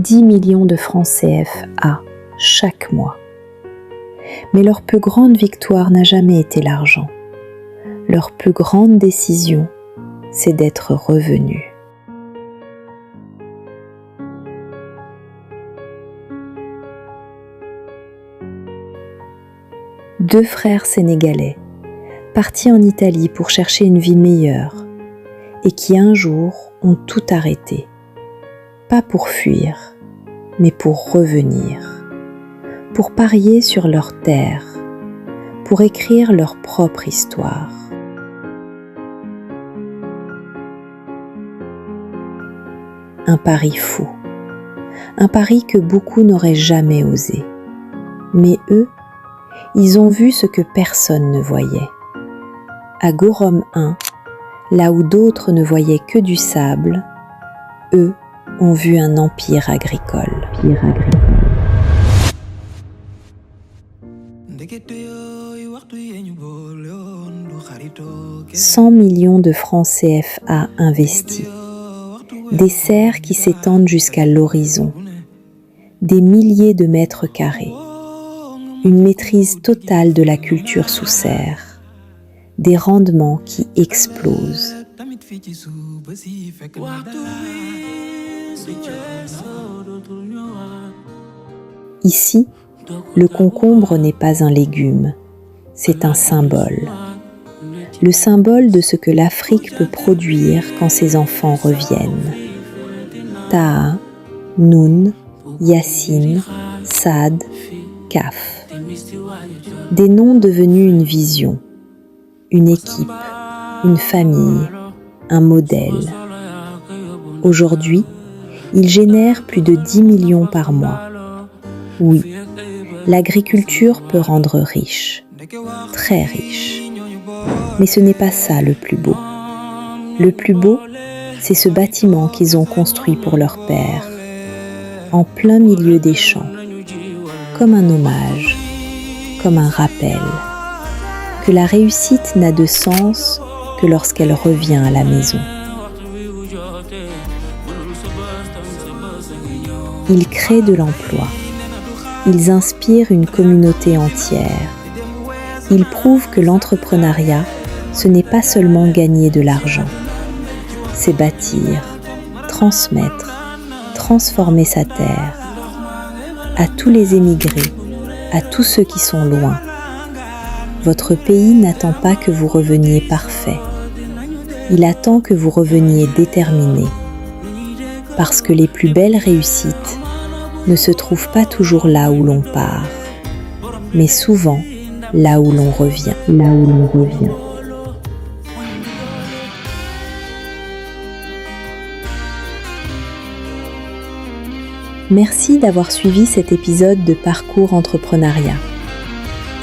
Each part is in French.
10 millions de francs CFA chaque mois. Mais leur plus grande victoire n'a jamais été l'argent. Leur plus grande décision, c'est d'être revenus. Deux frères sénégalais, partis en Italie pour chercher une vie meilleure, et qui un jour ont tout arrêté, pas pour fuir, mais pour revenir, pour parier sur leur terre, pour écrire leur propre histoire. Un pari fou, un pari que beaucoup n'auraient jamais osé, mais eux, ils ont vu ce que personne ne voyait. À Gorom 1, là où d'autres ne voyaient que du sable, eux ont vu un empire agricole. 100 millions de francs CFA investis, des serres qui s'étendent jusqu'à l'horizon, des milliers de mètres carrés, une maîtrise totale de la culture sous serre, des rendements qui explosent. Ici, le concombre n'est pas un légume, c'est un symbole. Le symbole de ce que l'Afrique peut produire quand ses enfants reviennent. Taha, Noun, Yassine, Saad, Kaf. Des noms devenus une vision, une équipe, une famille, un modèle. Aujourd'hui, ils génèrent plus de 10 millions par mois. Oui, l'agriculture peut rendre riche, très riche. Mais ce n'est pas ça le plus beau. Le plus beau, c'est ce bâtiment qu'ils ont construit pour leur père, en plein milieu des champs, comme un hommage, comme un rappel, que la réussite n'a de sens que lorsqu'elle revient à la maison. Ils créent de l'emploi, ils inspirent une communauté entière, ils prouvent que l'entrepreneuriat, ce n'est pas seulement gagner de l'argent, c'est bâtir, transmettre, transformer sa terre. À tous les émigrés, à tous ceux qui sont loin, votre pays n'attend pas que vous reveniez parfait. Il attend que vous reveniez déterminé. Parce que les plus belles réussites ne se trouvent pas toujours là où l'on part, mais souvent là où l'on revient. Merci d'avoir suivi cet épisode de Parcours Entrepreneuriat.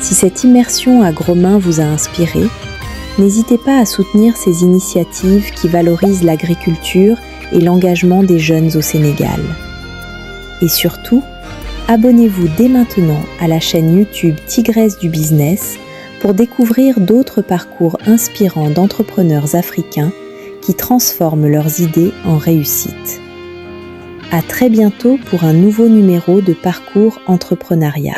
Si cette immersion à gros mains vous a inspiré, n'hésitez pas à soutenir ces initiatives qui valorisent l'agriculture et l'engagement des jeunes au Sénégal. Et surtout, abonnez-vous dès maintenant à la chaîne YouTube Tigresse du Business pour découvrir d'autres parcours inspirants d'entrepreneurs africains qui transforment leurs idées en réussite. À très bientôt pour un nouveau numéro de Parcours Entrepreneuriat.